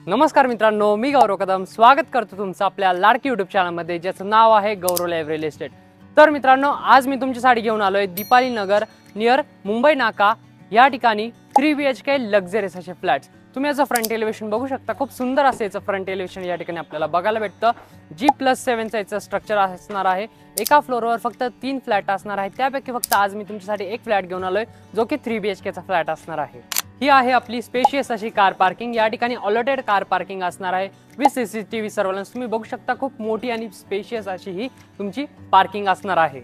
नमस्कार मित्रांनो, मी गौरव कदम स्वागत करतो तुमचं आपल्या लाडकी यूट्यूब चॅनलमध्ये, ज्याचं नाव आहे गौरव लाईव्ह रिअल इस्टेट। तर मित्रांनो, आज मी तुमच्यासाठी घेऊन आलोय दीपाली नगर नियर मुंबई नाका या ठिकाणी 3 BHK लक्झरियस असे फ्लॅट्स। तुम्ही याचं फ्रंट एलिव्हेशन बघू शकता, खूप सुंदर असं याचं फ्रंट एलिव्हेशन या ठिकाणी आपल्याला बघायला भेटतं। G+7 चं याचं स्ट्रक्चर असणार आहे। एका फ्लोअरवर फक्त 3 फ्लॅट असणार आहे, त्यापैकी फक्त आज मी तुमच्यासाठी एक फ्लॅट घेऊन आलोय जो की 3 BHK चा फ्लॅट असणार आहे। ही आहे आपली स्पेशियस अशी कार पार्किंग। या ठिकाणी अलॉटेड कार पार्किंग असणार आहे विथ CCTV सर्व्हेलन्स। तुम्ही बघू शकता, खूप मोठी आणि स्पेशियस अशी ही तुमची पार्किंग असणार आहे।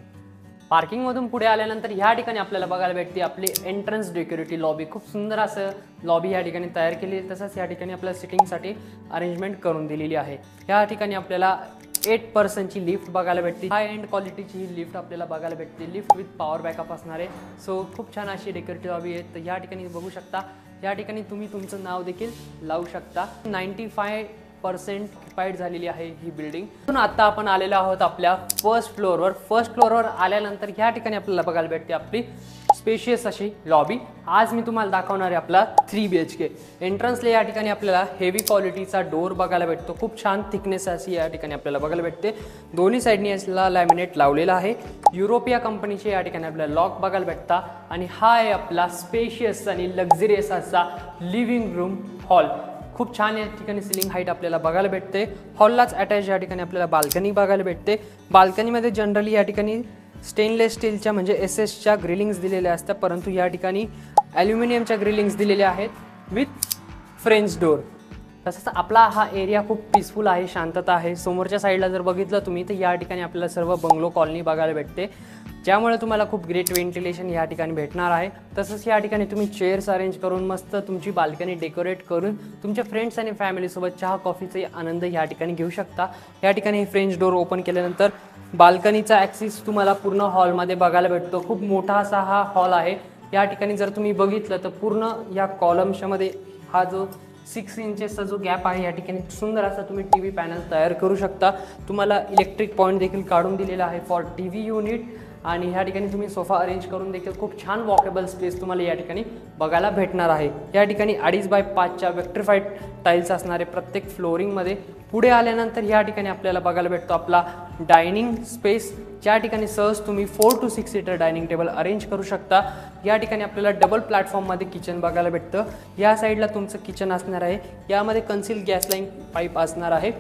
पार्किंग मधून पुढे आल्यानंतर या ठिकाणी आपल्याला बघायला भेटते आपली एंट्रन्स डेकोरेटिव्ह लॉबी। खूप सुंदर असं लॉबी या ठिकाणी तयार केली आहे, तसंच या ठिकाणी आपल्याला सिटिंगसाठी अरेंजमेंट करून दिलेली आहे। या ठिकाणी आपल्याला 8 पर्सनची लिफ्ट बघायला भेटते। हाय एंड क्वालिटीची ही लिफ्ट आपल्याला बघायला भेटते, लिफ्ट विथ पॉवर बॅकअप असणार आहे। सो खूप छान अशी डेकोरेटिव्ह लॉबी आहे। तर या ठिकाणी बघू शकता, या ठिकाणी तुम्ही तुमचं नाव देखील लावू शकता। 95% ऑक्युपाइड झालेली आहे ही बिल्डिंग। आता आपण आलेलो आहोत आपल्या फर्स्ट फ्लोअरवर। फर्स्ट फ्लोअरवर आल्यानंतर या ठिकाणी आपल्याला बघायला भेटते आपली स्पेशियस अशी लॉबी। आज मी तुम्हाला दाखवणार आहे आपला 3 BHK। एंट्रन्सला या ठिकाणी आपल्याला हेवी क्वालिटीचा डोर बघायला भेटतो, खूप छान थिकनेस अशी या ठिकाणी आपल्याला बघायला भेटते। दोन्ही साइडनी याला लॅमिनेट लावलेला आहे। युरोपिया कंपनीचे या ठिकाणी आपल्याला लॉक बघायला भेटता। आणि हा आहे आपला स्पेशियस आणि लक्झरियस असा लिव्हिंग रूम हॉल। खूप छान या ठिकाणी सिलिंग हाईट आपल्याला बघायला भेटते। हॉललाच अटॅच या ठिकाणी आपल्याला बाल्कनी बघायला भेटते। बाल्कनीमध्ये जनरली या ठिकाणी स्टेनलेस स्टीलच्या म्हणजे SS च्या ग्रिलिंग्स दिलेल्या असतात, परंतु या ठिकाणी ॲल्युमिनियमच्या ग्रिलिंग्स दिलेल्या आहेत विथ फ्रेंच डोर। तसंच आपला हा एरिया खूप पीसफुल आहे, शांतता आहे। समोरच्या साईडला जर बघितलं तुम्ही तर या ठिकाणी आपल्याला सर्व बंगलो कॉलनी बघायला भेटते, ज्यामुळे तुम्हाला खूप ग्रेट व्हेंटिलेशन या ठिकाणी भेटणार आहे। तसंच या ठिकाणी तुम्ही चेअर्स अरेंज करून मस्त तुमची बाल्कनी डेकोरेट करून तुमच्या फ्रेंड्स आणि फॅमिलीसोबत चहा कॉफीचा आनंद या ठिकाणी घेऊ शकता। या ठिकाणी फ्रेंच डोर ओपन केल्यानंतर बाल्कनीचा ॲक्सेस तुम्हाला पूर्ण हॉलमध्ये बघायला भेटतो। खूप मोठा असा हा हॉल आहे। या ठिकाणी जर तुम्ही बघितलं तर पूर्ण या कॉलम्समध्ये हा जो 6 इंचेसचा जो गॅप आहे, या ठिकाणी सुंदर असा तुम्ही TV पॅनल तयार करू शकता। तुम्हाला इलेक्ट्रिक पॉईंट देखील काढून दिलेला आहे फॉर TV युनिट। आणि या ठिकाणी तुम्ही सोफा अरेंज करून देखील खूप छान वॉकेबल स्पेस तुम्हाला या ठिकाणी बघायला भेटणार आहे। या ठिकाणी 2.5x5च्या विक्ट्रिफाईड टाईल्स असणारे प्रत्येक फ्लोरिंगमध्ये। पुढे आल्यानंतर या ठिकाणी आपल्याला बघायला भेटतो आपला डायनिंग स्पेस, ज्या ठिकाणी सहज तुम्ही 4 to 6 seater dining table arrange करू शकता। या ठिकाणी आपल्याला डबल प्लॅटफॉर्ममध्ये किचन बघायला भेटतं। या साईडला तुमचं किचन असणार आहे, यामध्ये कन्सील गॅस लाईन पाईप असणार आहे।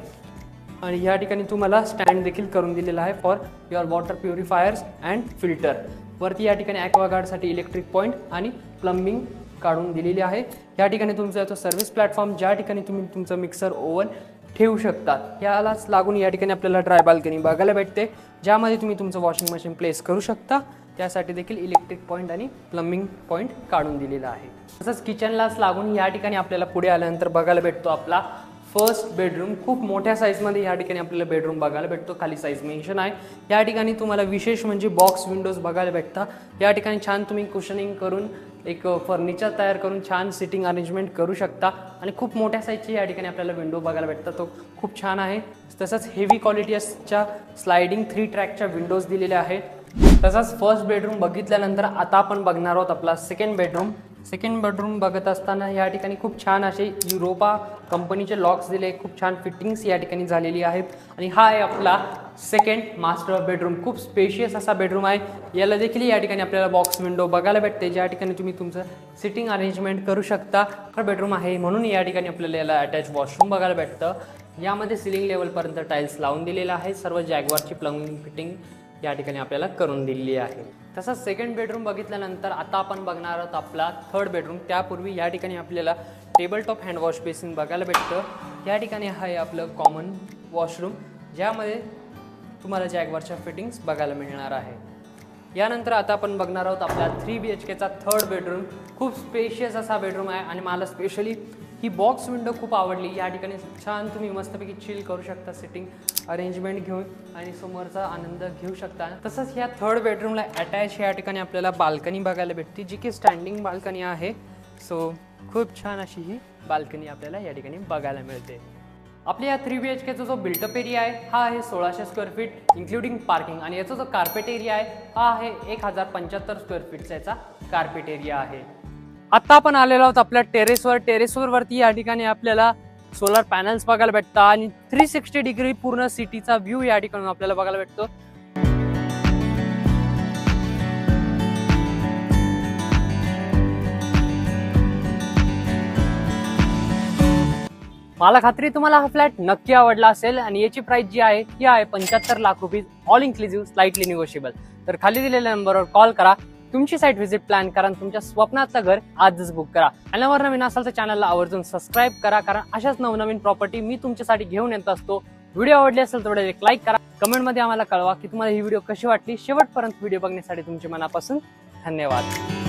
आणि या ठिकाणी तुम्हाला स्टँड देखील करून दिलेला आहे for your water purifiers and filter. वरती या ठिकाणी ॲक्वागार्डसाठी इलेक्ट्रिक पॉईंट आणि प्लंबिंग काढून दिलेली आहे। या ठिकाणी तुमचा येतो सर्व्हिस प्लॅटफॉर्म, ज्या ठिकाणी तुम्ही तुमचं मिक्सर ओव्हन ठेवू शकता। यालाच लागून या ठिकाणी आपल्याला ड्राय बाल्कनी बघायला भेटते, ज्यामध्ये तुम्ही तुमचं वॉशिंग मशीन प्लेस करू शकता। त्यासाठी देखील इलेक्ट्रिक पॉईंट आणि प्लंबिंग पॉईंट काढून दिलेला आहे। तसंच किचनलाच लागून या ठिकाणी आपल्याला पुढे आल्यानंतर बघायला भेटतो आपला फर्स्ट बेडरूम। खूप मोठ्या साईजमध्ये या ठिकाणी आपल्याला बेडरूम बघायला भेटतो, खाली साईज मेन्शन आहे। या ठिकाणी तुम्हाला विशेष म्हणजे बॉक्स विंडोज बघायला भेटतात। या ठिकाणी छान तुम्ही कुशनिंग करून एक फर्निचर तयार करून छान सिटिंग अरेंजमेंट करू शकता। आणि खूप मोठ्या साईजची या ठिकाणी आपल्याला विंडो बघायला भेटतात, तो खूप छान आहे। तसंच हेवी क्वालिटीच्या स्लायडिंग 3 ट्रॅकच्या विंडोज दिलेल्या आहेत। तसंच फर्स्ट बेडरूम बघितल्यानंतर आता आपण बघणार आहोत आपला सेकंड बेडरूम। सेकंड बेडरूम बघत असताना या ठिकाणी खूप छान असे युरोपा कंपनीचे लॉक्स दिले, खूप छान फिटिंग्स या ठिकाणी झालेली आहेत। आणि हा आहे आपला सेकंड मास्टर बेडरूम। खूप स्पेशियस असा बेडरूम आहे। याला देखील या ठिकाणी आपल्याला बॉक्स विंडो बघायला भेटते, ज्या ठिकाणी तुम्ही तुमचं सिटिंग अरेंजमेंट करू शकता। बेडरूम आहे म्हणून या ठिकाणी आपल्याला याला अटॅच वॉशरूम बघायला भेटतं। यामध्ये सिलिंग लेवलपर्यंत टाईल्स लावून दिलेला आहे। सर्व जॅगवारची प्लंबिंग फिटिंग या ठिकाणी आपल्याला करून दिलेली आहे। तसंच सेकंड बेडरूम बघितल्यानंतर आता आपण बघणार आहोत आपला थर्ड बेडरूम। त्यापूर्वी या ठिकाणी आपल्याला table top hand wash basin बघायला भेटतं। या ठिकाणी आहे आपलं कॉमन वॉशरूम, ज्यामध्ये तुम्हाला जॅगवारच्या फिटिंग्स बघायला मिळणार आहे। यानंतर आता आपण बघणार आहोत आपला 3 BHKचा थर्ड बेडरूम। खूप स्पेशियस असा बेडरूम आहे आणि मला स्पेशली ही बॉक्स विंडो खूप आवडली। या ठिकाणी छान तुम्ही मस्तपैकी चिल करू शकता, सिटिंग अरेंजमेंट घेऊन आणि समोरचा आनंद घेऊ शकता। तसंच या थर्ड बेडरूमला अटॅच या ठिकाणी आपल्याला बाल्कनी बघायला भेटते, जी की स्टँडिंग बाल्कनी आहे। सो खूप छान अशी ही बाल्कनी आपल्याला या ठिकाणी बघायला मिळते। आपल्या या 3 BHKचा जो बिल्टअप एरिया आहे हा आहे 1600 स्क्वेअर फीट इन्क्लुडिंग पार्किंग। आणि याचा जो कार्पेट एरिया आहे हा आहे 1075 स्क्वेअर फीटचा याचा कार्पेट एरिया आहे। आता आपण आलेलो आहोत आपल्या टेरेसवर। टेरेसवरती या ठिकाणी आपल्याला सोलर पॅनल्स बघायला भेटतात आणि 360 डिग्री पूर्ण सिटीचा व्ह्यू या ठिकाणी आपल्याला बघायला भेटतो. मला खात्री तुम्हाला हा फ्लॅट नक्की आवडला असेल आणि याची प्राइस जी आहे ती आहे 75 lakh rupees, all inclusive, slightly negotiable. तर खाली दिलेल्या नंबरवर कॉल करा, तुमची साईट व्हिजिट प्लॅन करा आणि तुमच्या स्वप्नातलं घर आजच बुक करा. चॅनलवर नवीन असाल तर चॅनलला आवर्जून सबस्क्राईब करा, कारण अशाच नवनवीन प्रॉपर्टी मी तुमच्यासाठी घेऊन येत असतो. व्हिडिओ आवडली असेल तर एक लाईक करा, कमेंटमध्ये आम्हाला कळवा की तुम्हाला ही व्हिडिओ कशी वाटली. शेवटपर्यंत व्हिडिओ बघण्यासाठी तुमचे मनापासून धन्यवाद.